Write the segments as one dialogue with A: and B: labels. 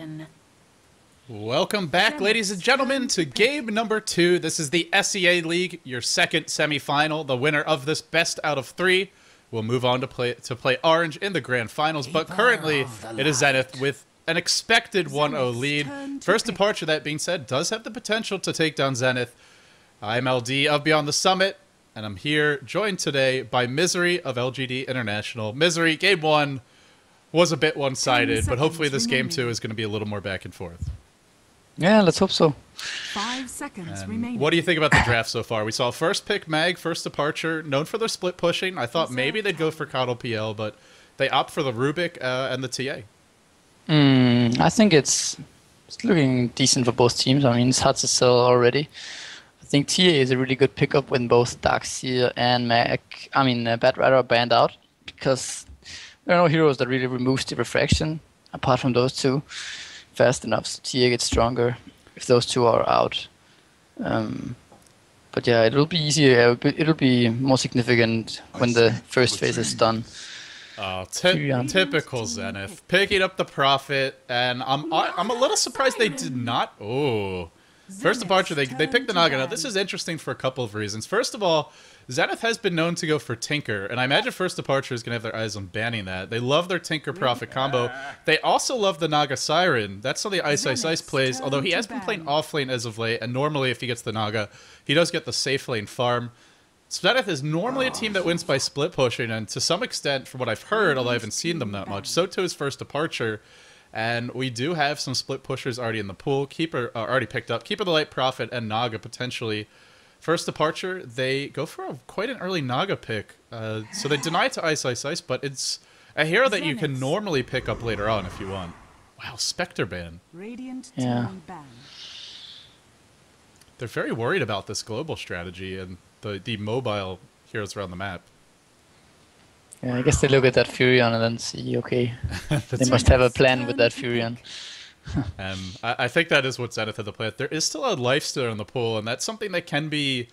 A: Action.
B: Welcome back, ladies and gentlemen, to game number 2. This is the SEA League, your second semifinal. The winner of this best out of 3 will move on to play Orange in the grand finals. But currently, it is Zenith with an expected 1-0 lead. First departure, that being said, does have the potential to take down Zenith. I'm LD of Beyond the Summit, and I'm here joined today by Misery of LGD International. Misery, game 1 was a bit one-sided, but hopefully this game 2 is going to be a little more back and forth.
C: Yeah, let's hope so.
A: 5 seconds remaining.
B: What do you think about the draft so far? We saw first pick Mag, first departure, known for their split pushing. I thought maybe they'd go for Coddle PL, but they opt for the Rubik and the TA.
C: I think it's looking decent for both teams. I mean, it's hard to sell already. I think TA is a really good pickup when both Darkseer and Bad Rider are banned out, because there are no heroes that really removes the refraction apart from those two fast enough, so TA gets stronger if those two are out. But yeah, it'll be easier. It'll be more significant when the first phase is done.
B: Oh, typical Zenith, picking up the profit, and I'm a little surprised they did not. Oh, first departure, they picked the Naga. Now this is interesting for a couple of reasons. First of all, Zenith has been known to go for Tinker, and I imagine first departure is going to have their eyes on banning that. They love their Tinker Profit combo. They also love the Naga Siren. That's how the Ice Ice Ice plays, although he has been playing off lane as of late, and normally if he gets the Naga, he does get the safe lane farm. Zenith is normally a team that wins by split pushing, and to some extent, from what I've heard, although I haven't seen them that much, so too is first departure. And we do have some split pushers already in the pool. Keeper already picked up. Keeper the Light Prophet and Naga potentially. First departure, they go for quite an early Naga pick. So they deny it to Ice Ice Ice, but it's a hero that you can normally pick up later on if you want. Wow, Spectre ban.
C: Yeah.
B: They're very worried about this global strategy and the mobile heroes around the map.
C: Yeah, I guess they look at that Furion and then see, okay, they must have a plan with that Furion.
B: And I think that is what Zenith had to play. There is still a lifestealer in the pool, and that's something that can be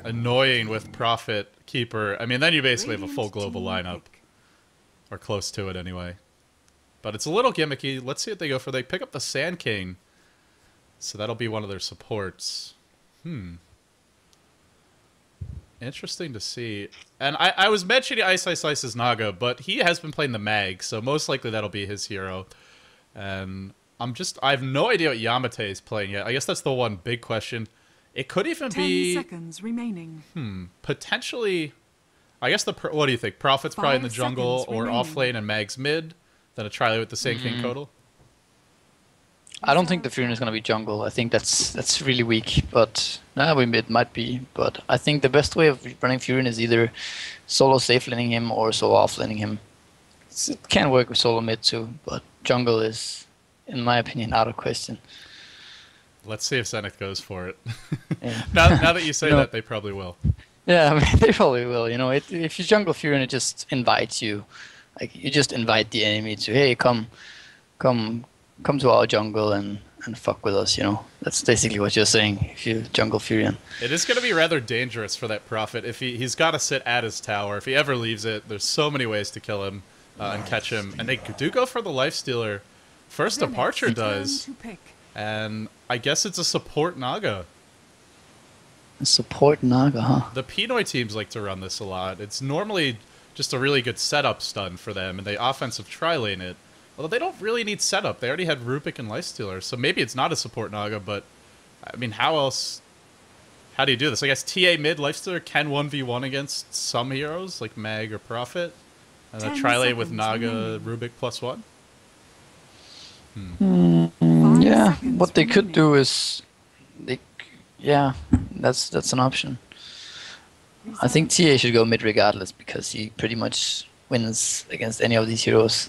B: annoying with Prophet, Keeper. I mean, then you basically have a full global lineup. Or close to it, anyway. But it's a little gimmicky. Let's see what they go for. They pick up the Sand King. So that'll be one of their supports. Interesting to see. And I was mentioning Ice Ice Ice's Naga, but he has been playing the Mag, so most likely that'll be his hero. And I have no idea what Yamate is playing yet. I guess that's the one big question. It could even be
A: 10 seconds remaining.
B: Potentially, I guess what do you think? Prophet's probably in the jungle or off lane and Mag's mid. Then a Triley with the Sand King Codal.
C: I don't think the Furion is going to be jungle. I think that's really weak, but it might be. But I think the best way of running Furion is either solo safe laning him or solo off laning him. It can work with solo mid too, but jungle is, in my opinion, out of question.
B: Let's see if Zenith goes for it.
C: Yeah.
B: now that you say that, they probably will.
C: Yeah, I mean, they probably will. You know, if you jungle Furion, it just invites you. Like, you just invite the enemy to, hey, come to our jungle and fuck with us, you know. That's basically what you're saying if you jungle Furion.
B: It is going to be rather dangerous for that Prophet. If he's got to sit at his tower. If he ever leaves it, there's so many ways to kill him and catch him. And they do go for the Lifestealer. First departure does. And I guess it's a support Naga.
C: A support Naga, huh?
B: The Pinoy teams like to run this a lot. It's normally just a really good setup stun for them, and they offensive tri-lane it. Although they don't really need setup. They already had Rubik and Lifestealer, so maybe it's not a support Naga, but I mean, how do you do this? I guess TA mid Lifestealer can 1v1 against some heroes, like Mag or Prophet, and then tri-lane with Naga, Rubik +1?
C: Yeah, what they could do is, that's an option. I think TA should go mid regardless, because he pretty much wins against any of these heroes.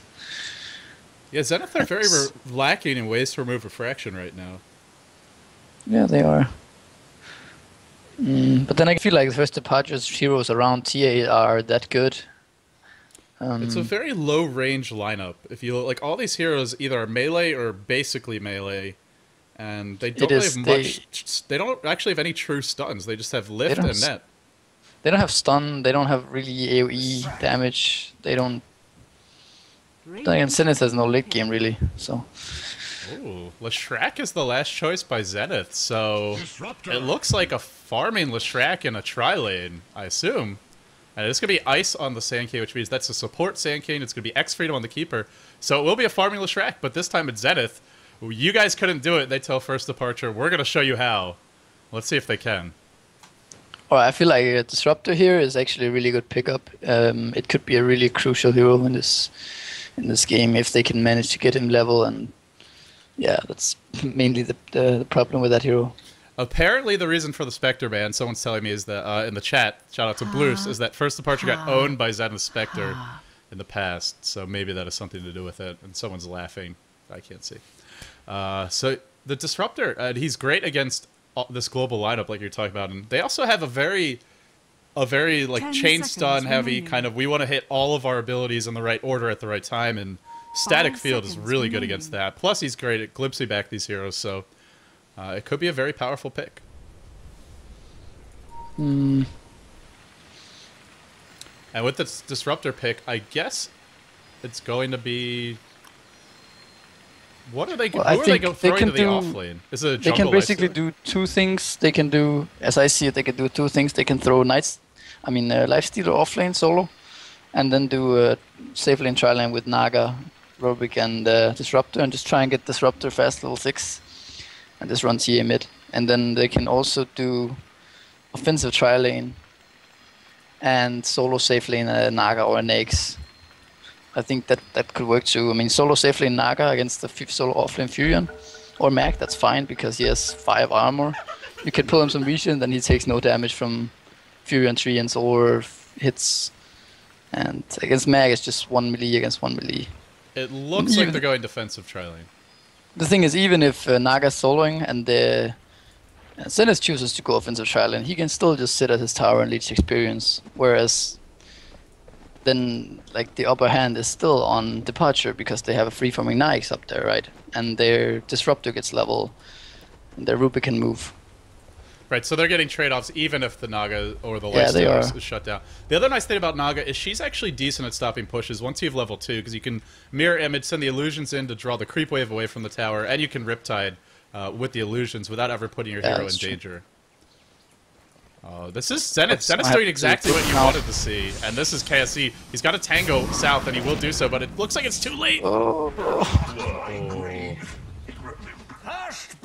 B: Yeah, Zenith are very lacking in ways to remove refraction right now.
C: Yeah, they are. But then I feel like the first departures heroes around TA are that good.
B: It's a very low range lineup. If you like, all these heroes either are melee or basically melee, and they don't really have much. They don't actually have any true stuns. They just have lift and net.
C: They don't have stun. They don't have really AOE damage. They don't. Then again, Zenith has no late game really. So
B: Ooh, Leshrac is the last choice by Zenith, so it looks like a farming Leshrac in a tri-lane, I assume. And it's going to be Ice on the Sand King, which means that's a support Sand King. It's going to be X Freedom on the Keeper. So it will be a farming Leshrac, but this time it's Zenith. You guys couldn't do it, they tell First Departure. We're going to show you how. Let's see if they can.
C: Well, I feel like a Disruptor here is actually a really good pickup. It could be a really crucial hero in this game if they can manage to get him level, and yeah, that's mainly the problem with that hero.
B: Apparently, the reason for the Spectre ban, someone's telling me, is that in the chat, shout out to Blues, is that First Departure got owned by Zenith Spectre in the past, so maybe that has something to do with it. And someone's laughing. I can't see. So the Disruptor, he's great against this global lineup, like you're talking about, and they also have a very like chain stun heavy kind of. We want to hit all of our abilities in the right order at the right time, and Static Field is really good against that. Plus, he's great at glimpsing back these heroes, so. It could be a very powerful pick. And with this Disruptor pick, I guess it's going to be... What are they? Well, who are they throwing to the off lane? Is it a jungle?
C: They can basically do two things. They can do, as I see it, they can do two things. They can throw Lifestealer off lane solo, and then do a safe lane tri lane with Naga, Rubik, and Disruptor, and just try and get Disruptor fast level 6. And just run TA mid. And then they can also do offensive tri lane and solo safe lane Naga or Nags. I think that could work too. I mean, solo safe lane Naga against the solo offlane Furion or Mag, that's fine because he has 5 armor. You can pull him some vision, then he takes no damage from Furion treants or hits. And against Mag, it's just 1 melee against 1 melee.
B: It looks like they're going defensive tri lane.
C: The thing is, even if Naga's soloing and the Zenith chooses to go offensive tri lane, he can still just sit at his tower and leech experience. Whereas then, like, the upper hand is still on Departure because they have a free-forming Nyx up there, right? And their Disruptor gets level, and their Rubik can move.
B: Right, so they're getting trade-offs even if the Naga or the Lifestealer is shut down. The other nice thing about Naga is she's actually decent at stopping pushes once you have level 2, because you can Mirror Image, send the illusions in to draw the creep wave away from the tower, and you can Riptide with the illusions without ever putting your hero in danger. This is Zenith. Zenith's doing exactly what you wanted to see, and this is KSC. He's got a Tango south, and he will do so, but it looks like it's too late. Oh.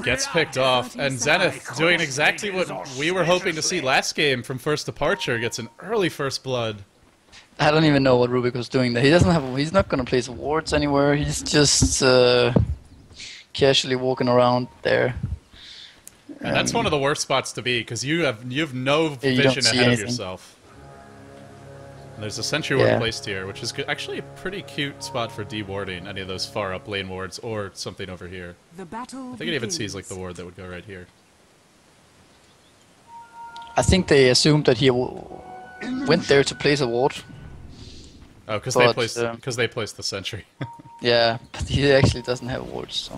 B: Gets picked off, and Zenith doing exactly what we were hoping to see last game from First Departure. Gets an early first blood.
C: I don't even know what Rubik was doing there. He doesn't have. He's not gonna place wards anywhere. He's just casually walking around there.
B: And that's one of the worst spots to be because you have no vision ahead of yourself. And there's a Sentry Ward placed here, which is actually a pretty cute spot for dewarding any of those far up lane wards or something over here. I think it even sees like the ward that would go right here.
C: I think they assumed that he went there to place a ward.
B: Oh, because they placed the Sentry.
C: Yeah, but he actually doesn't have wards,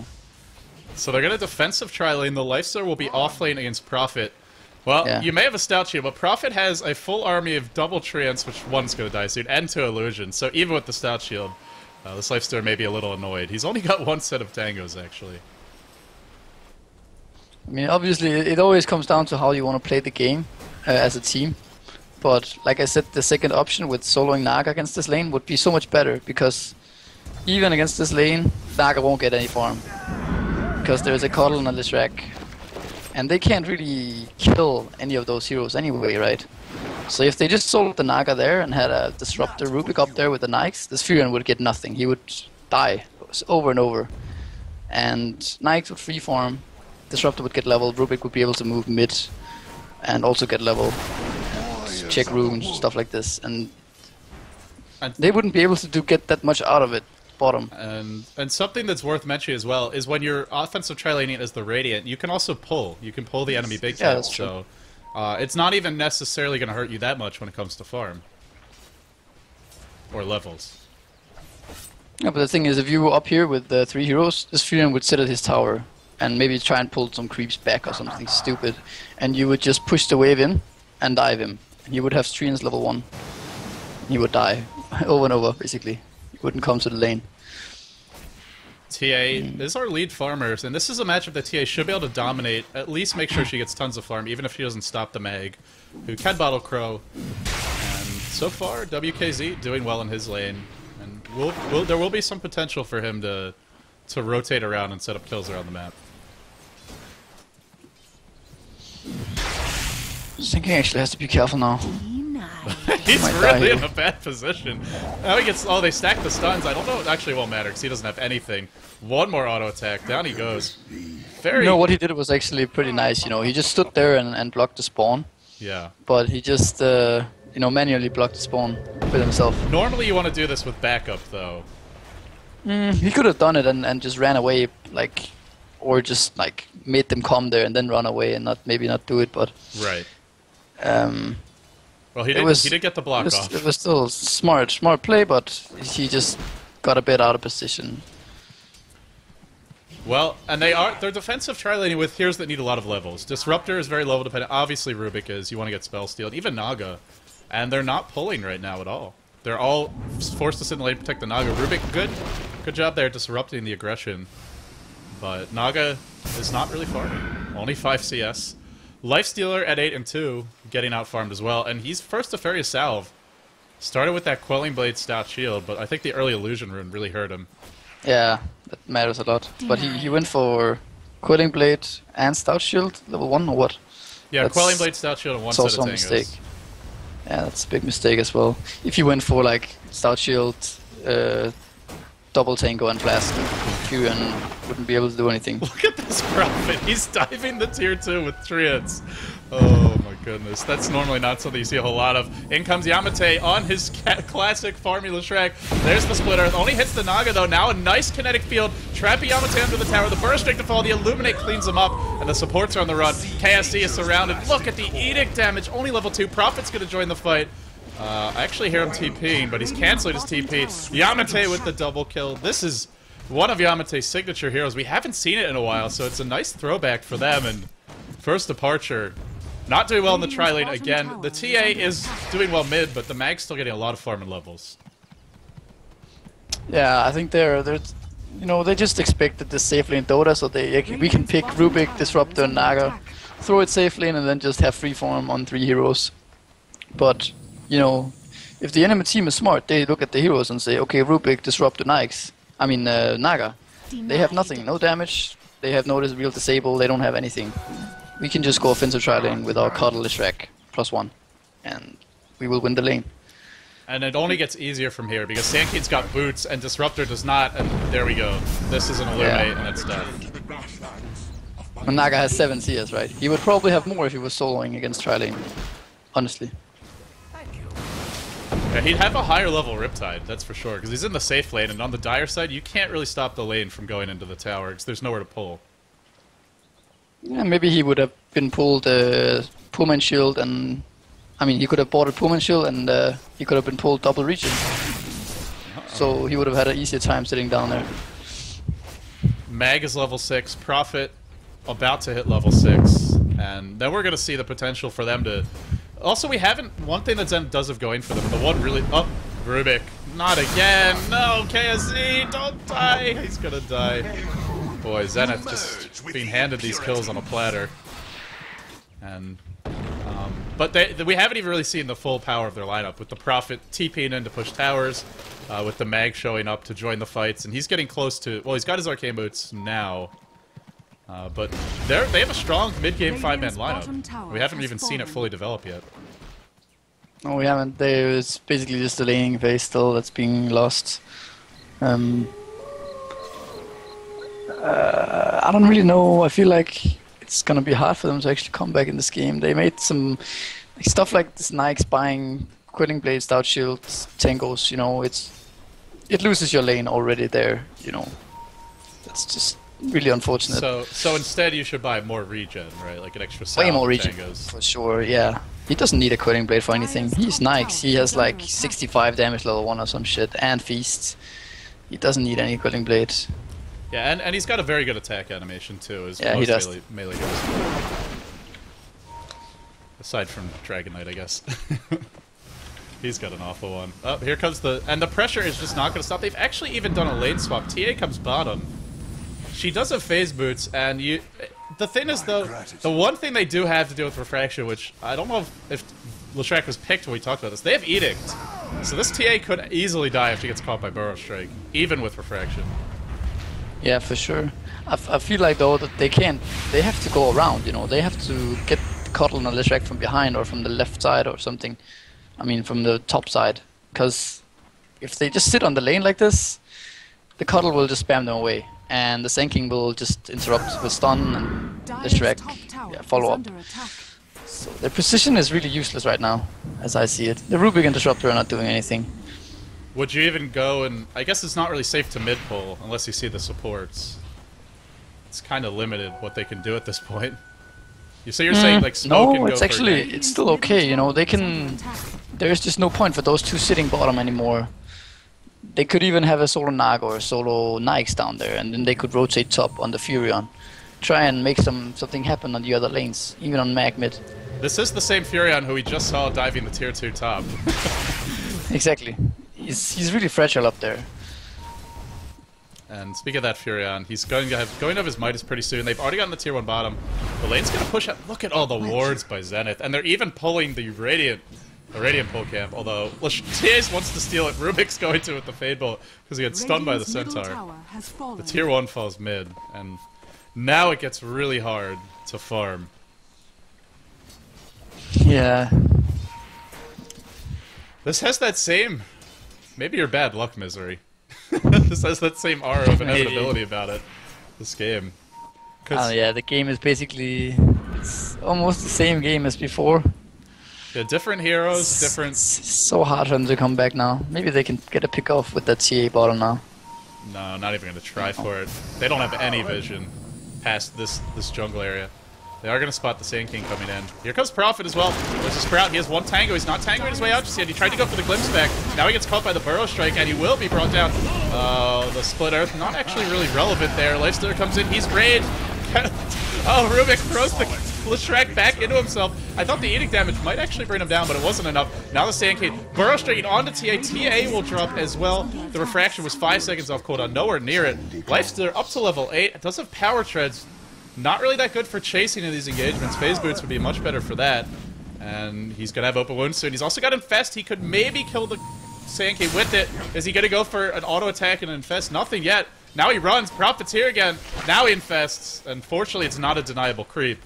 B: so they're going to defensive tri lane. The Lifestealer will be off lane against Prophet. Well, you may have a Stout Shield, but Prophet has a full army of double treants, which one's going to die soon, and 2 illusions. So even with the Stout Shield, this Lifestealer may be a little annoyed. He's only got 1 set of tangos, actually.
C: I mean, obviously, it always comes down to how you want to play the game as a team. But like I said, the second option with soloing Naga against this lane would be so much better, because even against this lane, Naga won't get any farm. Because there's a Cuddle and a Leshrac. And they can't really kill any of those heroes anyway, right? So if they just soloed the Naga there and had a Disruptor Rubik up there with the Nyx, this Furion would get nothing. He would die over and over. And Nyx would freeform, Disruptor would get level, Rubik would be able to move mid and also get level, check runes, stuff like this. And they wouldn't be able to get that much out of it. Bottom.
B: And something that's worth mentioning as well is when you're offensive tri-laning as the Radiant, you can also pull. You can pull the enemy big cat.
C: That's true.
B: So it's not even necessarily going to hurt you that much when it comes to farm. Or levels.
C: Yeah, but the thing is, if you were up here with the 3 heroes, this Furion would sit at his tower and maybe try and pull some creeps back or something stupid. And you would just push the wave in and dive him. And he would have Streams level 1. He would die over and over, basically. Wouldn't come to the lane.
B: TA is our lead farmer, and this is a matchup that TA should be able to dominate, at least make sure she gets tons of farm, even if she doesn't stop the Mag, who can bottle Crow. And so far, WKZ doing well in his lane, and there will be some potential for him to rotate around and set up kills around the map.
C: Thinking actually has to be careful now.
B: He's really in a bad position. Now he gets... Oh, they stack the stuns. I don't know. It actually won't matter because he doesn't have anything. One more auto attack. Down he goes. Very...
C: You know, what he did was actually pretty nice, you know. He just stood there and blocked the spawn.
B: Yeah.
C: But he just, you know, manually blocked the spawn with himself.
B: Normally you want to do this with backup, though.
C: He could have done it and just ran away, like... Or just, like, made them come there and then run away and maybe not do it, but...
B: Right. Well, he did get the block off.
C: It was still smart play, but he just got a bit out of position.
B: Well, and they're defensive tri-laning with heroes that need a lot of levels. Disruptor is very level dependent. Obviously, Rubik is. You want to get spell stealed. Even Naga, and they're not pulling right now at all. They're all forced to sit in the lane to protect the Naga. Rubik, good job there disrupting the aggression, but Naga is not really farming. Only 5 CS. Lifestealer at 8 and 2, getting out farmed as well, and he's first to Furious Salve. Started with that Quelling Blade Stout Shield, but I think the early Illusion Rune really hurt him.
C: Yeah, that matters a lot. But he went for Quelling Blade and Stout Shield, level 1 or what?
B: Yeah, Quelling Blade Stout Shield and one set of
C: also a
B: tangos.
C: mistake. Yeah, that's a big mistake as well. If you went for like Stout Shield, double Tango and Flask, Q and wouldn't be able to do anything.
B: Look at this Prophet. He's diving the tier 2 with 3 hits. Oh my goodness. That's normally not something you see a whole lot of. In comes Yamate on his classic Formula Shrek. There's the Split Earth. Only hits the Naga though. Now a nice kinetic field. Trapping Yamate under the tower. The Burst Strike to fall. The Illuminate cleans him up. And the supports are on the run. KSC is surrounded. Look at the Edict damage. Only level 2. Prophet's going to join the fight. I actually hear him TPing, but he's canceling his TP. Yamate with the double kill. This is one of Yamate's signature heroes. We haven't seen it in a while, so it's a nice throwback for them. And first departure, not doing well in the tri-lane again. The TA is doing well mid, but the Mag's still getting a lot of farming levels.
C: Yeah, I think they're you know, they just expected this safe lane Dota, so we can pick Rubik, Disruptor, and Naga, throw it safe lane, and then just have free farm on 3 heroes. But you know, if the enemy team is smart, they look at the heroes and say, okay, Rubik, Disruptor, Naga. They have nothing, no damage, they have no real disable, they don't have anything. We can just go offensive tri-lane with our Cuddle Shrek +1, and we will win the lane.
B: And it only gets easier from here, because Sankeet's got boots, and Disruptor does not, and there we go. This is an Illuminate, and it's done.
C: And Naga has 7 CS, right? He would probably have more if he was soloing against tri-lane, honestly.
B: Yeah, he'd have a higher level Riptide, that's for sure, because he's in the safe lane, and on the dire side, you can't really stop the lane from going into the tower, because there's nowhere to pull.
C: Yeah, maybe he would have been pulled Pullman Shield, and I mean, he could have bought a Pullman Shield, and he could have been pulled double region. So he would have had an easier time sitting down there.
B: Mag is level 6, Prophet about to hit level 6, and then we're going to see the potential for them to... Also, we haven't... One thing that Zen does have going for them, the one really... Oh, Rubik. Not again! No, KSC! Don't die! He's gonna die. Boy, Zenith just being handed these kills on a platter. And... but we haven't even really seen the full power of their lineup, with the Prophet TPing in to push towers, with the Mag showing up to join the fights, and he's getting close to... Well, he's got his Arcane Boots now. But they have a strong mid-game 5-man lineup. We haven't even seen it fully develop yet.
C: No, we haven't. There's basically just the laning phase still that's being lost. I don't really know. I feel like it's gonna be hard for them to actually come back in this game. They made some stuff like this Nikes buying Quelling Blade, Stout Shields, Tangos. You know, it loses your lane already there. You know, that's just really unfortunate.
B: So instead you should buy more regen, right? Like an extra
C: way more regen,
B: Tangos.
C: for sure, yeah. He doesn't need a Quelling Blade for anything. He's Nikes, he has like 65 damage level 1 or some shit, and Feast. He doesn't need any Quelling Blade.
B: Yeah, and he's got a very good attack animation too, as
C: yeah,
B: most melee heroes. Aside from Dragon Knight, I guess. He's got an awful one. Oh, here comes the... And the pressure is just not going to stop. They've actually even done a lane swap. TA comes bottom. She does have phase boots, and you... The thing is, though, the one thing they do have to do with Refraction, which I don't know if Leshrac was picked when we talked about this, they have Edict. So this TA could easily die if she gets caught by Burrow Strike, even with Refraction.
C: Yeah, for sure. I feel like, though, that they can't... They have to go around, you know? They have to get Cuddle on Leshrac from behind or from the left side or something. I mean, from the top side. Because if they just sit on the lane like this, the Cuddle will just spam them away. And the Sand King will just interrupt with stun and Leshrac follow up. So their position is really useless right now, as I see it. The Rubik and Disruptor are not doing anything.
B: Would you even go and... I guess it's not really safe to mid-pull unless you see the supports. It's kind of limited what they can do at this point. You say you're saying like smoke and go
C: it's actually... It's still okay, you know, they can... There's just no point for those two sitting bottom anymore. They could even have a solo Naga or a solo Nyx down there, and then they could rotate top on the Furion. Try and make something happen on the other lanes, even on Mag mid.
B: This is the same Furion who we just saw diving the tier 2 top.
C: Exactly. He's really fragile up there.
B: And speaking of that Furion, he's going to have his Midas pretty soon. They've already gotten the tier 1 bottom. The lane's going to push up. Look at all the wards by Zenith, and they're even pulling the Radiant pull camp, although TAs wants to steal it. Rubik's going to with the Fade Bolt because he gets stunned by the Centaur. The tier 1 falls mid, and now it gets really hard to farm.
C: Yeah.
B: This has that same... Maybe your bad luck misery. This has that same aura of inevitability about it. This game.
C: Yeah, the game is basically... It's almost the same game as before.
B: Yeah, different heroes, different...
C: It's so hard for them to come back now. Maybe they can get a pick off with that TA bottom now.
B: No, not even going to try for it. They don't have any vision past this jungle area. They are going to spot the Sand King coming in. Here comes Prophet as well. There's a Sprout. He has one Tango. He's not tangoing his way out just yet. He tried to go for the Glimpse back. Now he gets caught by the Burrow Strike, and he will be brought down. The Split Earth, not actually really relevant there. Lifestealer comes in. He's Raid. Oh, Rubik throws the Leshrac back into himself. I thought the Edict damage might actually bring him down, but it wasn't enough. Now the Sand King. Burrow Strike onto TA. TA will drop as well. The Refraction was 5 seconds off cooldown. Nowhere near it. Lifestealer up to level 8. It does have Power Treads. Not really that good for chasing in these engagements. Phase Boots would be much better for that. And he's going to have Open Wound soon. He's also got Infest. He could maybe kill the Sand King with it. Is he going to go for an auto attack and Infest? Nothing yet. Now he runs. Prophet's here again. Now he infests. Unfortunately, it's not a deniable creep.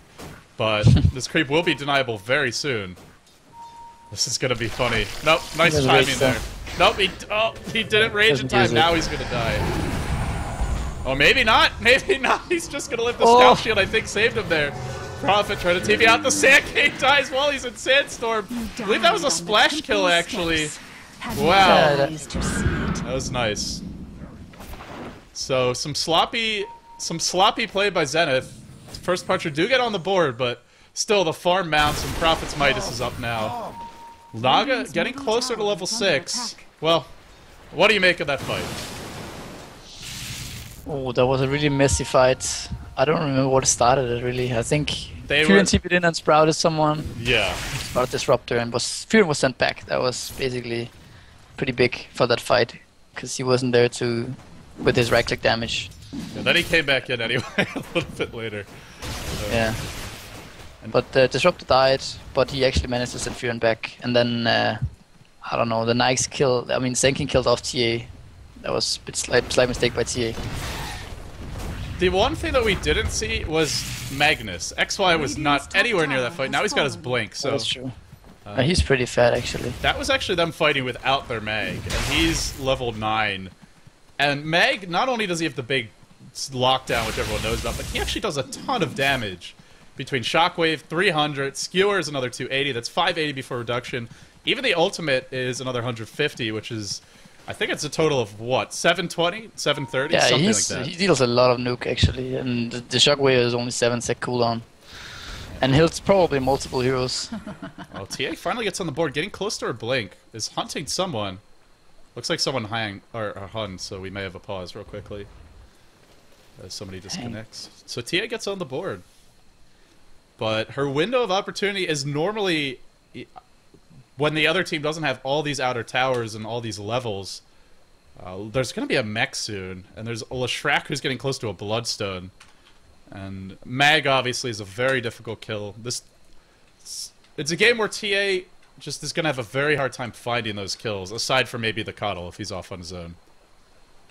B: But this creep will be deniable very soon. This is going to be funny. Nope, nice timing there. Nope, he didn't rage in time. Now he's going to die. Oh, maybe not. Maybe not. He's just going to live the Scout Shield, I think, saved him there. Prophet trying to TV out. The Sand King dies while he's in Sandstorm. I believe that was a splash kill, actually. Wow. That was nice. So, some sloppy play by Zenith. First Puncher do get on the board, but still the farm mounts and Prophet's Midas is up now. Naga getting closer to level 6. Well, what do you make of that fight?
C: Oh, that was a really messy fight. I don't remember what started it, really. I think Furion TP'd in and sprouted someone.
B: Yeah.
C: Sprouted Disruptor, and Furion was sent back. That was basically pretty big for that fight, because he wasn't there with his right-click damage.
B: Yeah, then he came back in anyway a little bit later.
C: Yeah. But Disruptor died, but he actually managed to send Furion back. And then, I don't know, the Nyx killed... I mean, Sand King killed off TA. That was a bit slight mistake by TA.
B: The one thing that we didn't see was Magnus. XY was not anywhere near that fight. Now he's got his Blink, so...
C: That's true. He's pretty fat, actually.
B: That was actually them fighting without their Mag, and he's level 9. And Mag, not only does he have the big lockdown, which everyone knows about, but he actually does a ton of damage. Between Shockwave, 300, Skewer is another 280, that's 580 before reduction. Even the ultimate is another 150, which is... I think it's a total of, what, 720? 730?
C: Yeah,
B: something like that.
C: He deals a lot of nuke, actually, and the Shockwave is only 7 sec cooldown. And heals probably multiple heroes.
B: Oh, TA finally gets on the board, getting close to her Blink. Is hunting someone. Looks like someone Hun, so we may have a pause real quickly. As somebody disconnects. So TA gets on the board. But her window of opportunity is normally... when the other team doesn't have all these outer towers and all these levels, There's going to be a mech soon, and there's a Leshrac who's getting close to a Bloodstone. And Mag, obviously, is a very difficult kill. It's a game where TA just is going to have a very hard time finding those kills, aside from maybe the Coddle if he's off on his own.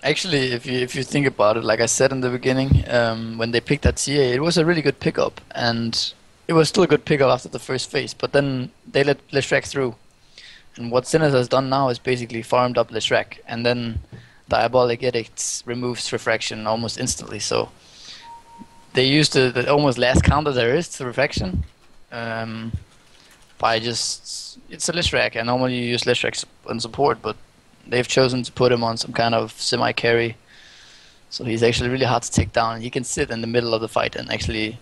C: Actually, if you think about it, like I said in the beginning, when they picked that TA, it was a really good pickup, and it was still a good pickup after the first phase, but then they let Leshrac through. And what Zenith has done now is basically farmed up Leshrac, and then Diabolic Edict removes Refraction almost instantly, so they used the almost last counter there is to Refraction, by just... It's a Leshrac, and normally you use Leshrac on support, but they've chosen to put him on some kind of semi-carry, so he's actually really hard to take down. He can sit in the middle of the fight and actually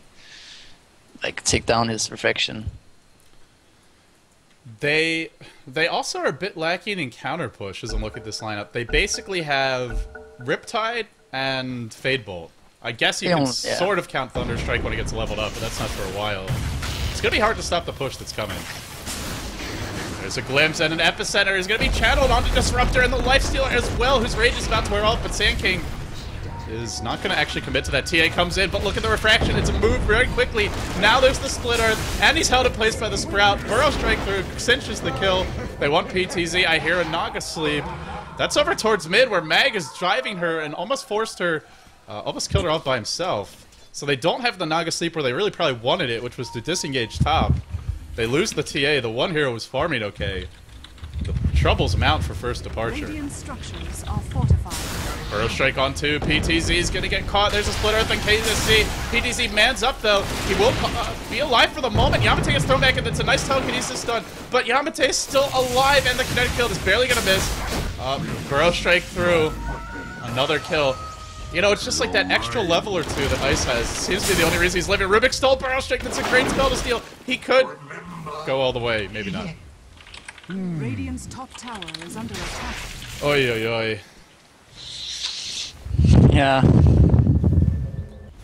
C: like take down his Refraction.
B: They also are a bit lacking in counter push as I look at this lineup. They basically have Riptide and Fade Bolt. I guess you can sort of count Thunderstrike when it gets leveled up, but that's not for a while. It's going to be hard to stop the push that's coming. There's a glimpse, and an Epicenter is going to be channeled onto Disruptor and the Lifestealer as well, whose rage is about to wear off, but Sand King is not going to actually commit to that. TA comes in, but look at the Refraction. It's a move very quickly. Now there's the Split Earth, and he's held in place by the Sprout. Burrow Strike through, cinches the kill. They want PTZ. I hear a Naga Sleep. That's over towards mid, where Mag is driving her and almost forced her, almost killed her off by himself. So they don't have the Naga Sleep where they really probably wanted it, which was to disengage top. They lose the TA. The one hero was farming okay. The troubles mount for first departure.
A: Radiant structures are fortified.
B: Burrow Strike on 2. PTZ is going to get caught. There's a Split Earth on KZC. PTZ mans up, though. He will be alive for the moment. Yamate is thrown back, and it's a nice telekinesis stun. But Yamate is still alive, and the kinetic kill is barely going to miss. Burrow Strike through. Another kill. You know, it's just like that extra level or two that Ice has. Seems to be the only reason he's living. Rubik stole Burrow Strike. That's a great spell to steal. He could go all the way. Maybe not.
A: Radiant's top tower is under attack.
B: Oi, oi, oi.
C: Yeah.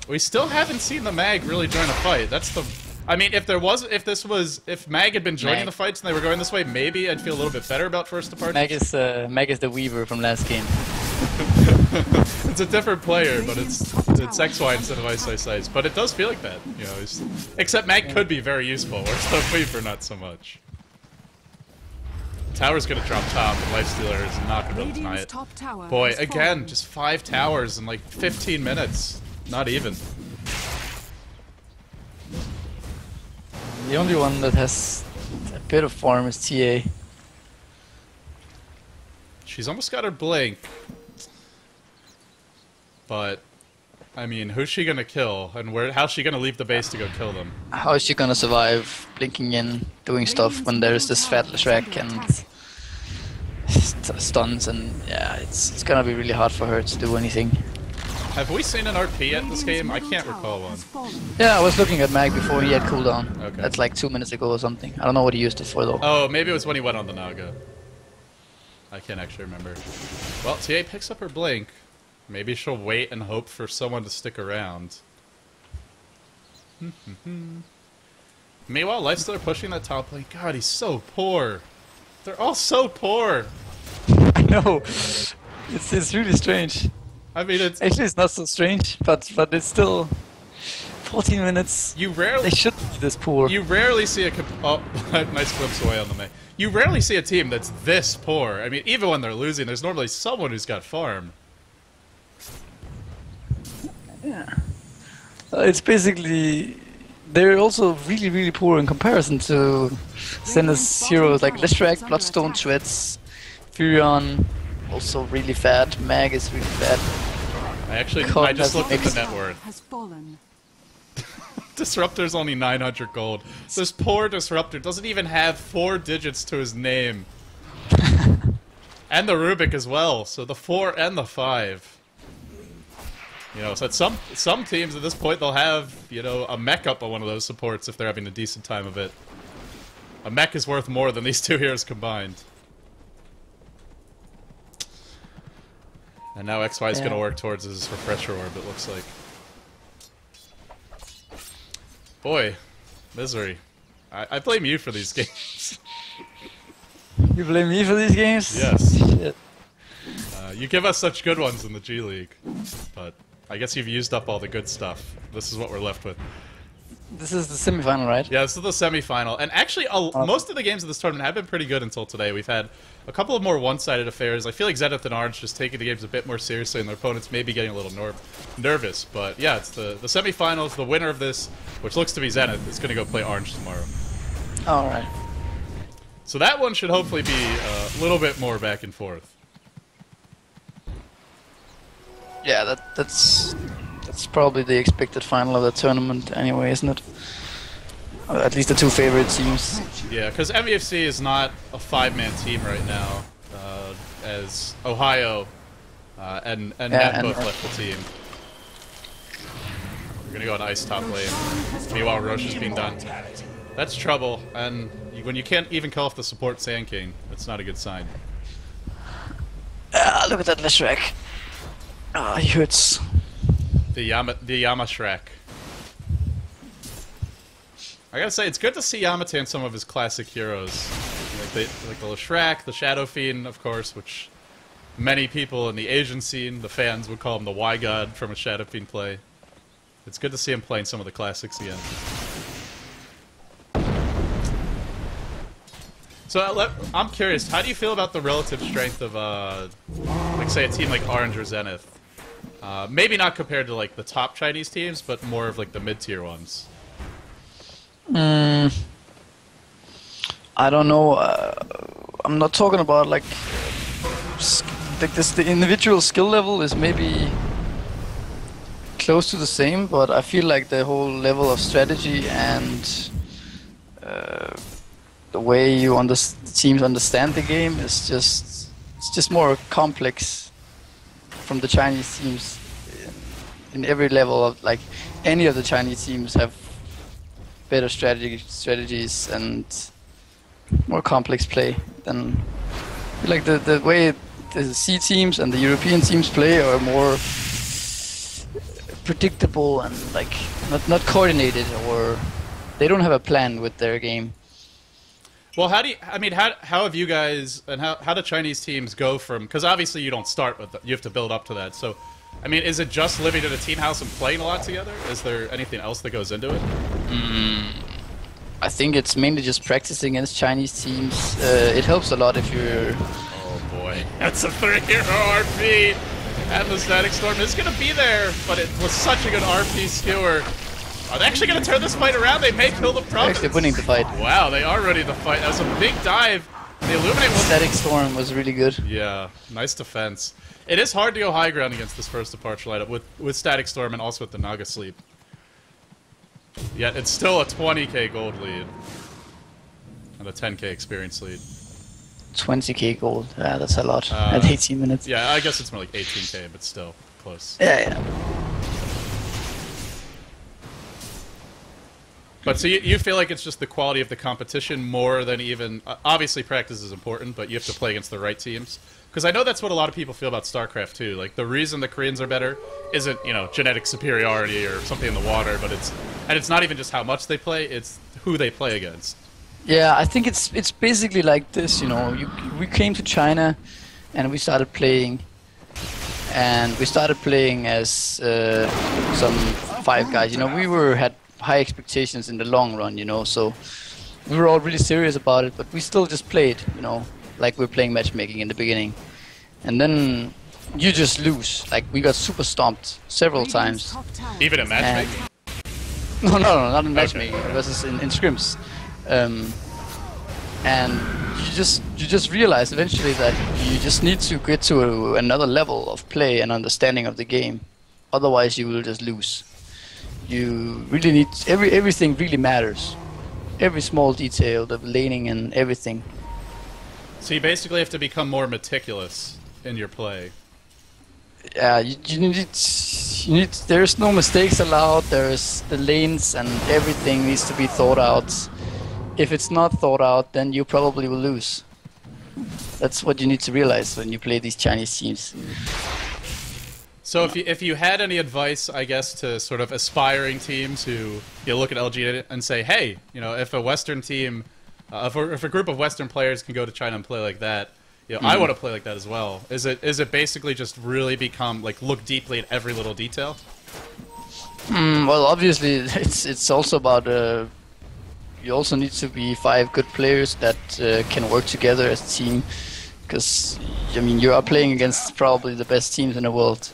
B: We still haven't seen the Mag really join a fight. That's the... I mean, if Mag had been joining the fights and they were going this way, maybe I'd feel a little bit better about first departure.
C: Mag is the Weaver from last game.
B: It's a different player, but it's XY instead of Ice. But it does feel like that, you know. Except Mag could be very useful, whereas the Weaver not so much. Tower's gonna drop top, and Lifestealer is not gonna be able to deny it. Boy, again, just 5 towers in like 15 minutes. Not even.
C: The only one that has a bit of farm is TA.
B: She's almost got her blink. But, I mean, who's she gonna kill? And how's she gonna leave the base to go kill them?
C: How is she gonna survive blinking in, doing stuff when there's this fat Leshrac and stuns, and yeah, it's gonna be really hard for her to do anything.
B: Have we seen an RP yet this game? I can't recall one.
C: Yeah, I was looking at Mag before he had cooldown.
B: Okay.
C: That's like 2 minutes ago or something. I don't know what he used it for though.
B: Oh, maybe it was when he went on the Naga. I can't actually remember. Well, TA picks up her blink. Maybe she'll wait and hope for someone to stick around. Meanwhile, Lifestealer pushing that top lane. God, he's so poor. They're all so poor.
C: I know. It's really strange.
B: I mean, it's...
C: Actually, it's not so strange, but it's still... 14 minutes.
B: You rarely...
C: They shouldn't be this poor.
B: You rarely see a... Oh, nice glimpse away on the May. You rarely see a team that's this poor. I mean, even when they're losing, there's normally someone who's got farm.
C: Yeah. It's basically... They're also really, really poor in comparison to Zenith's heroes like Leshrac, Bloodstone, Shreds, Furion, also really fat, Mag is really fat.
B: I just looked at the net worth. Disruptor's only 900 gold. This poor Disruptor doesn't even have 4 digits to his name. And the Rubik as well, so the 4 and the 5. You know, so at some teams at this point they'll have, you know, a mech up on one of those supports if they're having a decent time of it. A mech is worth more than these 2 heroes combined. And now XY is going to work towards his refresher orb, it looks like. Boy, misery. I blame you for these games.
C: You blame me for these games?
B: Yes.
C: Shit.
B: You give us such good ones in the G League, but I guess you've used up all the good stuff. This is what we're left with.
C: This is the semifinal, right?
B: Yeah, this is the semifinal. And actually, most of the games of this tournament have been pretty good until today. We've had a couple of more one-sided affairs. I feel like Zenith and Orange just taking the games a bit more seriously, and their opponents maybe getting a little nervous. But yeah, it's the semifinals. The winner of this, which looks to be Zenith, is going to go play Orange tomorrow.
C: All right.
B: So that one should hopefully be a little bit more back and forth.
C: Yeah, that's probably the expected final of the tournament anyway, isn't it? At least the two favorite teams.
B: Yeah, because MEFC is not a 5-man team right now, as Ohio and Matt both left the team. We're gonna go on ice top lane. Meanwhile, Roche is being done. That's trouble, and when you can't even kill off the support Sand King, that's not a good sign.
C: Look at that Leshrac. He hurts.
B: The Yama Shrek. I gotta say, it's good to see Yamate and some of his classic heroes. Like the Leshrac, the Shadow Fiend, of course, which many people in the Asian scene, the fans, would call him the Y God from a Shadow Fiend play. It's good to see him playing some of the classics again. So I'm curious, how do you feel about the relative strength of, like, say, a team like Orange or Zenith? Maybe not compared to, like, the top Chinese teams, but more of, like, the mid-tier ones.
C: I don't know. I'm not talking about, like this. The individual skill level is maybe close to the same, but I feel like the whole level of strategy and the way teams understand the game is just more complex from the Chinese teams in every level of, like, any of the Chinese teams have better strategies and more complex play than, like, the way the C teams and the European teams play are more predictable and, like, not coordinated, or they don't have a plan with their game.
B: Well, how have you guys, and how do Chinese teams go from, because obviously you don't start with it, you have to build up to that, so, I mean, is it just living in a team house and playing a lot together? Is there anything else that goes into it?
C: I think it's mainly just practicing against Chinese teams. It helps a lot if you're...
B: Oh boy, that's a 3-hero RP! And the Static Storm is going to be there, but it was such a good RP skewer. Are they actually going to turn this fight around? They may kill the Prophets.
C: They're winning the fight.
B: Wow, they are ready to fight. That was a big dive. The Illuminate was...
C: Static Storm was really good.
B: Yeah, nice defense. It is hard to go high ground against this first departure lineup with Static Storm and also with the Naga Sleep. Yet it's still a 20k gold lead. And a 10k experience lead.
C: 20k gold. Yeah, that's a lot. At 18 minutes.
B: Yeah, I guess it's more like 18k, but still close.
C: Yeah.
B: But so you feel like it's just the quality of the competition more than even... obviously practice is important, but you have to play against the right teams. Because I know that's what a lot of people feel about StarCraft too. Like, the reason the Koreans are better isn't, you know, genetic superiority or something in the water, but it's not even just how much they play, it's who they play against.
C: Yeah, I think it's basically like this, you know. We came to China and we started playing. And we started playing as some 5 guys. You know, we had high expectations in the long run, you know, so we were all really serious about it, but we still just played, you know, like we were playing matchmaking in the beginning. And then you just lose. Like, we got super stomped several times.
B: Even in matchmaking?
C: No, not in matchmaking. Okay. It was in scrims. And you just realize eventually that you just need to get to another level of play and understanding of the game. Otherwise, you will just lose. You really need everything really matters. Every small detail, the laning and everything.
B: So you basically have to become more meticulous in your play.
C: Yeah, you need. There's no mistakes allowed. There's the lanes and everything needs to be thought out. If it's not thought out, then you probably will lose. That's what you need to realize when you play these Chinese teams.
B: So if you had any advice, I guess, to sort of aspiring teams who look at LG and say, hey, you know, if a Western team, if a group of Western players can go to China and play like that, you know, I want to play like that as well. Is it basically just really become like look deeply at every little detail?
C: Well, obviously, it's also about you also need to be 5 good players that can work together as a team. Because I mean, you are playing against probably the best teams in the world,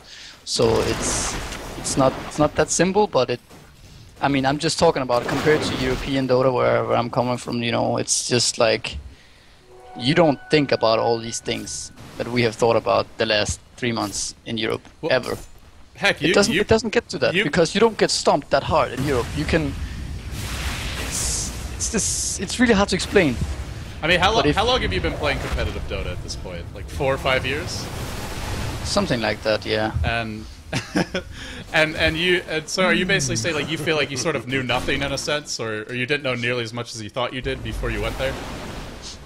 C: so it's not that simple. But I mean, I'm just talking about compared to European Dota, where I'm coming from. You know, it's just like you don't think about all these things that we have thought about the last 3 months in Europe ever.
B: Heck,
C: it doesn't get to that because you don't get stomped that hard in Europe. You can. It's really hard to explain.
B: I mean, how long have you been playing competitive Dota at this point? Like 4 or 5 years?
C: Something like that, yeah.
B: And so are you basically saying like you feel like you sort of knew nothing in a sense, or you didn't know nearly as much as you thought you did before you went there?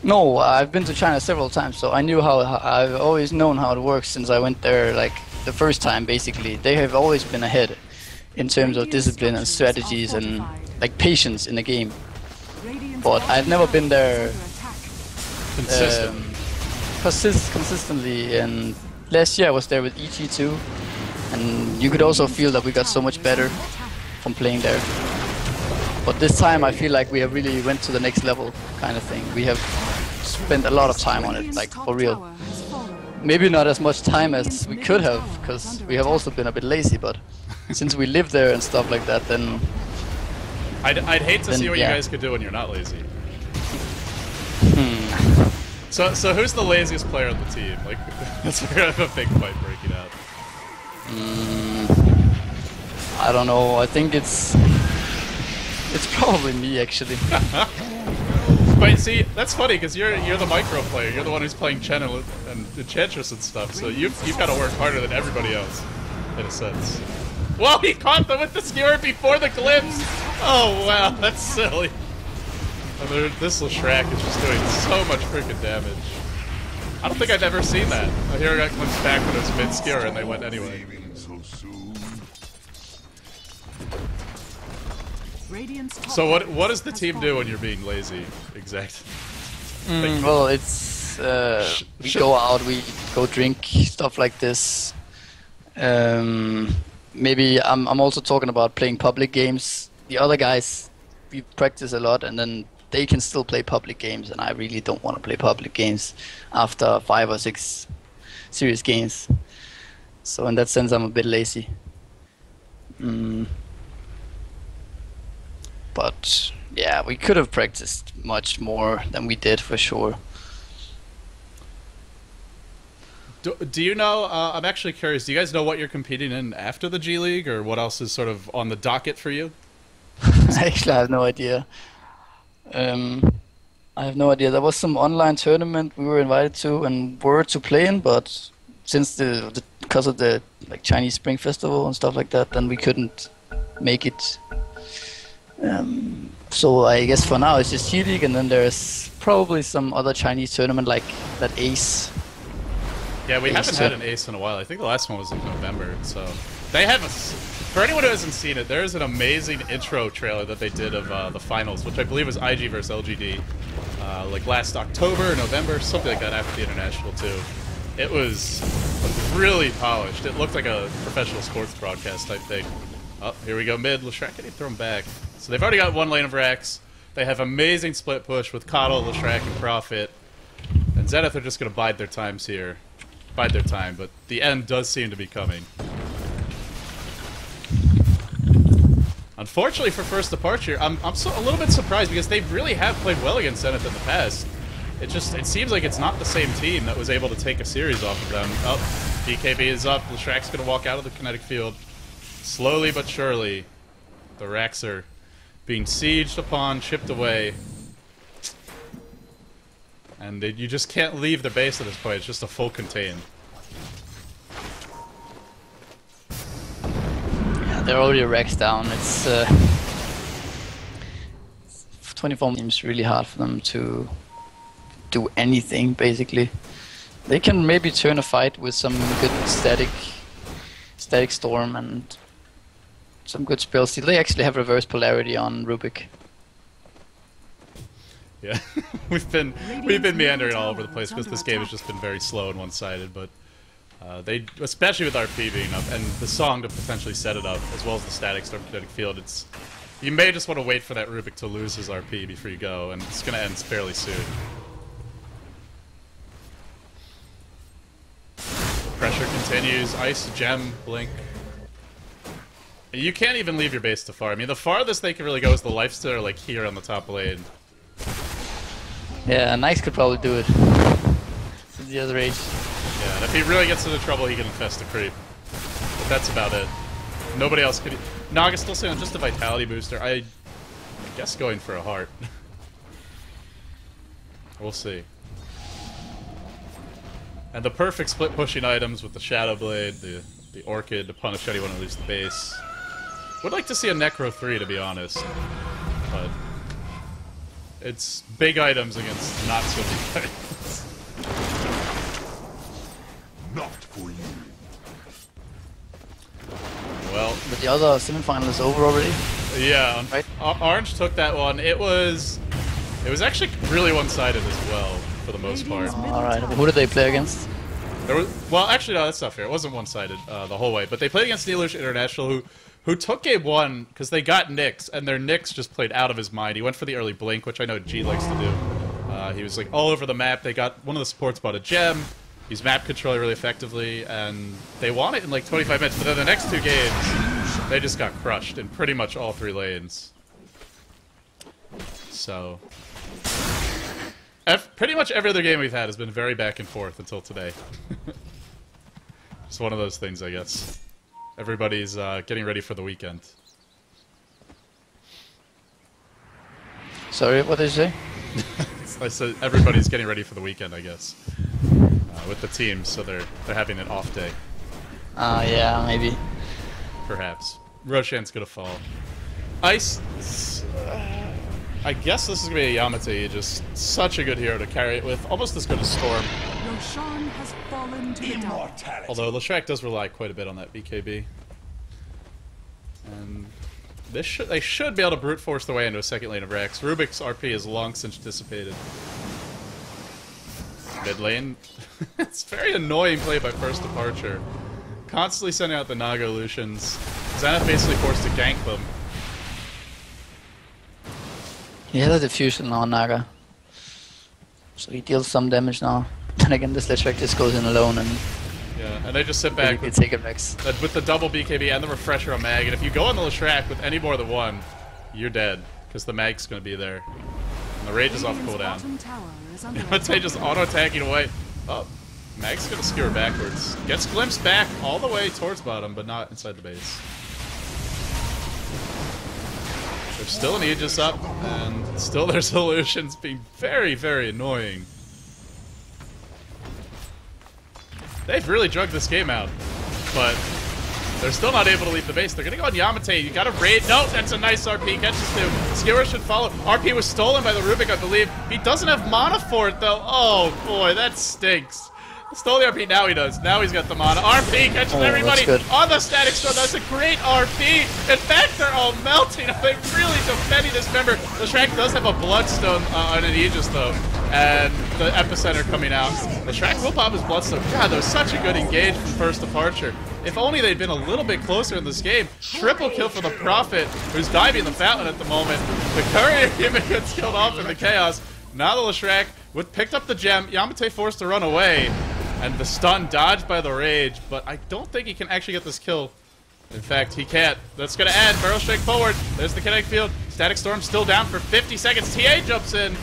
C: No, I've been to China several times, so I knew how I've always known how it works since I went there like the first time. Basically, they have always been ahead in terms of discipline and strategies and like patience in the game. But I've never been there. Consistently, and last year I was there with EG2, and you could also feel that we got so much better from playing there. But this time I feel like we have really went to the next level kind of thing. We have spent a lot of time on it, like for real. Maybe not as much time as we could have, because we have also been a bit lazy, but since we live there and stuff like that, then...
B: I'd hate to see what you guys could do when you're not lazy. So who's the laziest player on the team? Like, that's we're gonna have a big fight breaking out.
C: I don't know. I think it's probably me actually.
B: But see, that's funny because you're the micro player. You're the one who's playing Chen and Enchantress and stuff. So you've got to work harder than everybody else, in a sense. Whoa! He caught them with the skewer before the glimpse. Oh wow, that's silly. This Leshrac is just doing so much freaking damage. I don't think I've ever seen that. I hear it comes back when it was mid-skewer and they went anyway. So what does the team do when you're being lazy? Exact.
C: Well, it's we go out, we go drink, stuff like this. Maybe I'm also talking about playing public games. The other guys, we practice a lot, and then they can still play public games, and I really don't want to play public games after 5 or 6 serious games. So in that sense, I'm a bit lazy. But yeah, we could have practiced much more than we did for sure.
B: Do you know, I'm actually curious, do you guys know what you're competing in after the G League, or what else is sort of on the docket for you?
C: Actually, I have no idea. I have no idea. There was some online tournament we were invited to and were to play in, but since because of the like Chinese Spring Festival and stuff like that, then we couldn't make it. So I guess for now it's just G League, and then there's probably some other Chinese tournament like that Ace.
B: Yeah, we haven't had an Ace in a while. I think the last one was in November. So they have for anyone who hasn't seen it, there is an amazing intro trailer that they did of the finals, which I believe was IG versus LGD, like last October or November, something like that after the international too. It was really polished. It looked like a professional sports broadcast type thing. Oh, here we go mid. Leshrac, can he throw him back? So they've already got one lane of Rax. They have amazing split push with Coddle, Leshrac, and Prophet. And Zenith are just going to bide their times here. Bide their time, but the end does seem to be coming. Unfortunately for first departure, I'm a little bit surprised because they really have played well against Zenith in the past. It seems like it's not the same team that was able to take a series off of them. Oh, BKB is up. Leshrac's going to walk out of the kinetic field. Slowly but surely, the Rax are being sieged upon, chipped away. And you just can't leave the base at this point. It's just a full contain.
C: Yeah, they're already Rax down. It's 24 seems really hard for them to do anything, basically. They can maybe turn a fight with some good static storm and some good spells. They actually have reverse polarity on Rubik.
B: Yeah, we've been meandering all over the place because this game has just been very slow and one-sided. But they, especially with RP being up and the song to potentially set it up, as well as the static storm kinetic field, you may just want to wait for that Rubik to lose his RP before you go, and it's gonna end fairly soon. Pressure continues. Ice, gem, blink. You can't even leave your base too far. I mean, the farthest they can really go is the lifesteal, like here on the top lane.
C: Yeah, Nice could probably do it. Since he has rage.
B: Yeah, and if he really gets into trouble, he can infest the creep. But that's about it. Nobody else could. Naga's still saying just a vitality booster. I guess going for a heart. We'll see. And the perfect split pushing items with the Shadow Blade, the Orchid to punish anyone who leaves the base. Would like to see a Necro 3, to be honest. But it's big items against not so big items.
D: Not for you.
B: Well,
C: But the other semifinal is over already.
B: yeah,
C: Right.
B: Orange took that one. It was actually really one-sided as well, for the most part.
C: Alright, who did they play against?
B: Well, actually, no, that's not fair. It wasn't one-sided the whole way. But they played against Neolution International, who took game 1 because they got Nyx, and their Nyx just played out of his mind. He went for the early blink, which I know G likes to do. He was like all over the map. They got one of the supports bought a gem. He's map controlling really effectively, and they won it in like 25 minutes. But then the next 2 games, they just got crushed in pretty much all 3 lanes. So pretty much every other game we've had has been very back and forth until today. It's one of those things, I guess. Everybody's getting ready for the weekend.
C: Sorry, what did you say?
B: I said everybody's getting ready for the weekend, I guess, with the team, so they're having an off day.
C: Yeah, maybe.
B: Perhaps. Roshan's gonna fall. Ice. I guess this is gonna be a Yamate, just such a good hero to carry it with, almost as good as Storm.
A: Roshan has fallen to the dark.
D: Immortality.
B: Although Leshrac does rely quite a bit on that BKB. And they should be able to brute force their way into a second lane of Rex. Rubik's RP is long since dissipated. Mid lane. It's very annoying play by First Departure. Constantly sending out the Naga Lucians. Zenith basically forced to gank them.
C: He has a diffusion on Naga. So he deals some damage now. Then again, this Leshrac just goes in alone and
B: Yeah, and they just sit back
C: you
B: with,
C: take a Vex.
B: with the double BKB and the refresher on Mag. And if you go on the Leshrac with any more than one, you're dead. Because the Mag's going to be there. And the Rage is off
A: Radiant's
B: cooldown.
A: bottom tower is under
B: Yamate just auto-attacking away. Oh, Mag's gonna skewer backwards. Gets glimpsed back all the way towards bottom, but not inside the base. There's still an Aegis up, and still their solutions being very, very annoying. They've really drugged this game out, but they're still not able to leave the base. They're gonna go on Yamate. You gotta raid. No, that's a nice RP. Catches 2. Skewer should follow. RP was stolen by the Rubik, I believe. He doesn't have mana for it, though. Oh, boy, that stinks. Stole the RP. Now he does. Now he's got the mana. RP catches everybody on the static storm. That's a great RP. In fact, they're all melting. They're really defending this member. Leshrac does have a Bloodstone on an Aegis, though. And the Epicenter coming out. Leshrac will pop his Bloodstone. God, that was such a good engage from First Departure. If only they'd been a little bit closer in this game. Triple kill for the Prophet, who's diving the fountain at the moment. The courier human gets killed off in the chaos. Now the Leshrac picked up the gem. Yamate forced to run away. And the stun dodged by the Rage, but I don't think he can actually get this kill. In fact, he can't. That's gonna end. Barrel strike forward. There's the kinetic field. Static Storm still down for 50 seconds. TA jumps in.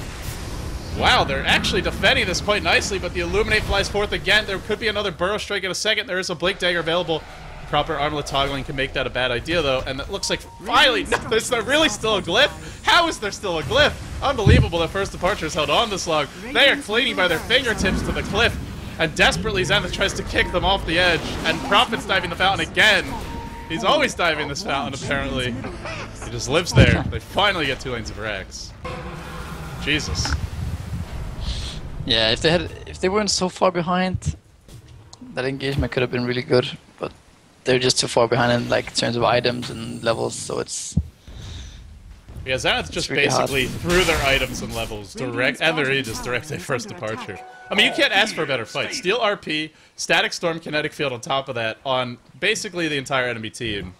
B: Wow, they're actually defending this quite nicely, but the Illuminate flies forth again. There could be another Burrow Strike in a second. There is a Blink Dagger available. Proper armlet toggling can make that a bad idea, though. And it looks like finally, no, is there really still a glyph? How is there still a glyph? Unbelievable that First Departure has held on this long. They are clinging by their fingertips to the cliff. And desperately, Zenith tries to kick them off the edge. And Prophet's diving the fountain again. He's always diving this fountain, apparently. He just lives there. They finally get 2 lanes of Rax. Jesus.
C: Yeah, if they weren't so far behind, that engagement could have been really good. But they're just too far behind in like terms of items and levels, so it's
B: Yeah, Zenith just
C: really
B: basically threw their items and levels direct, and their Aegis direct to first departure. I mean, you can't ask for a better fight. Steel RP, Static Storm, Kinetic Field on top of that on basically the entire enemy team.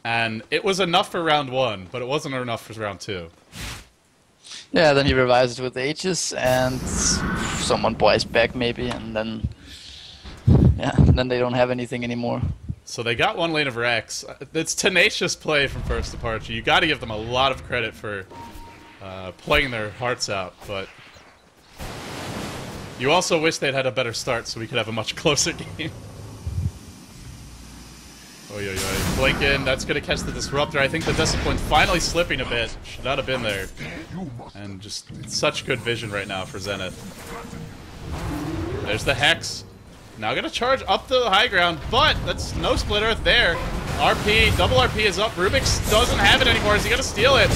B: And it was enough for round 1, but it wasn't enough for round 2.
C: Yeah, then he revives it with Aegis, and someone buys back maybe, and then... Yeah, then they don't have anything anymore.
B: So they got one lane of Rex. It's tenacious play from first departure. You got to give them a lot of credit for playing their hearts out, but you also wish they'd had a better start so we could have a much closer game. Oy, oy, oy. Blink in, that's going to catch the Disruptor. I think the Discipline finally slipping a bit. Should not have been there. And just such good vision right now for Zenith. There's the Hex. Now gonna charge up the high ground, but that's no split earth there. RP, double RP is up. Rubik's doesn't have it anymore. Is he gonna steal it?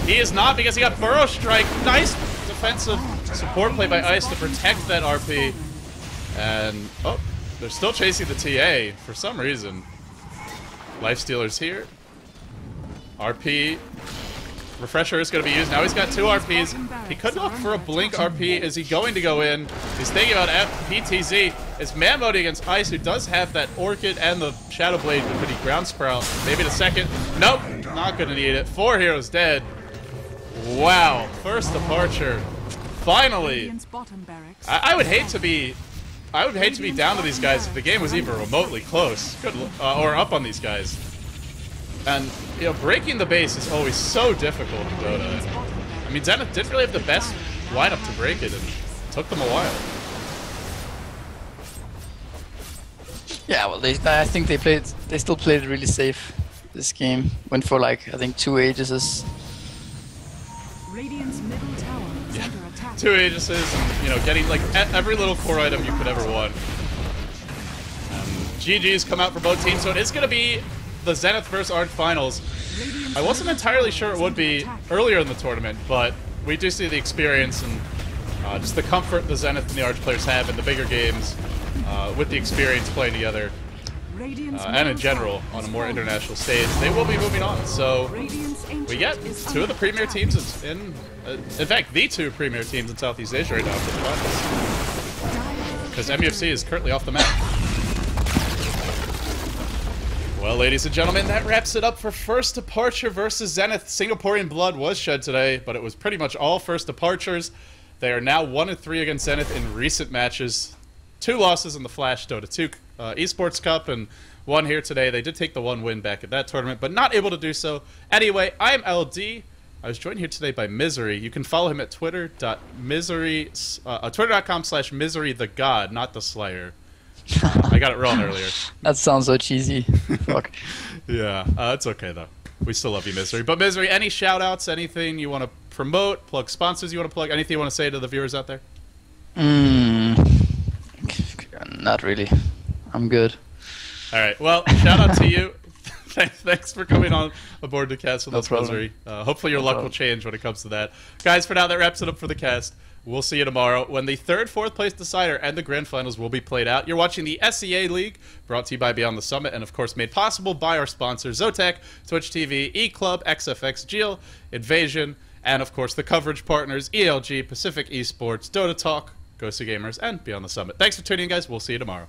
B: He is not, because he got Burrow Strike. Nice defensive support play by Ice to protect that RP. And, oh, they're still chasing the TA for some reason. Lifestealer's here. RP. Refresher is going to be used. Now he's got 2 RPs. He could opt for a Blink RP. Is he going to go in? He's thinking about PTZ. It's man mode against Ice, who does have that Orchid and the Shadow Blade with pretty Ground Sprout. Maybe the second. Nope, not going to need it. 4 heroes dead. Wow, first departure. Finally. I would hate to be down to these guys if the game was even remotely close. Good, or up on these guys. And, you know, breaking the base is always so difficult in Dota. I mean, Zenith didn't really have the best lineup to break it, and it took them a while.
C: Yeah, well, I think they still played really safe this game. Went for like, I think 2 Aegises.
A: Radiant's middle tower is under attack.
B: 2 Aegises, and, you know, getting like every little core item you could ever want. GG's come out for both teams, so it is going to be the Zenith vs. Arch Finals. I wasn't entirely sure it would be earlier in the tournament, but we do see the experience and just the comfort the Zenith and the Arch players have in the bigger games with the experience playing together and in general on a more international stage. They will be moving on, so we get 2 of the premier teams in fact, the 2 premier teams in Southeast Asia right now for the finals. Because MUFC is currently off the map. Well, ladies and gentlemen, that wraps it up for First Departure versus Zenith. Singaporean blood was shed today, but it was pretty much all First Departures. They are now 1-3 against Zenith in recent matches. 2 losses in the Flash Dota 2 Esports Cup, and 1 here today. They did take the 1 win back at that tournament, but not able to do so. Anyway, I'm LD. I was joined here today by Misery. You can follow him at twitter.com/miserythegod, not the Slayer. I got it wrong earlier.
C: That sounds so cheesy. Fuck.
B: Yeah, it's okay though. We still love you, Misery. But Misery, any shout-outs, anything you want to promote, plug sponsors you want to plug, anything you want to say to the viewers out there?
C: Not really. I'm good.
B: All right. Well, shout out to you. Thanks for coming on aboard the cast with us,
C: problem.
B: Misery. Hopefully your luck will change when it comes to that. Guys, for now, that wraps it up for the cast. We'll see you tomorrow when the 3rd, 4th place decider and the grand finals will be played out. You're watching the SEA League, brought to you by Beyond the Summit, and of course made possible by our sponsors, Zotac, Twitch TV, eClub, XFX, Geo, Invasion, and of course the coverage partners, ELG, Pacific Esports, Dota Talk, Go See Gamers, and Beyond the Summit. Thanks for tuning in, guys. We'll see you tomorrow.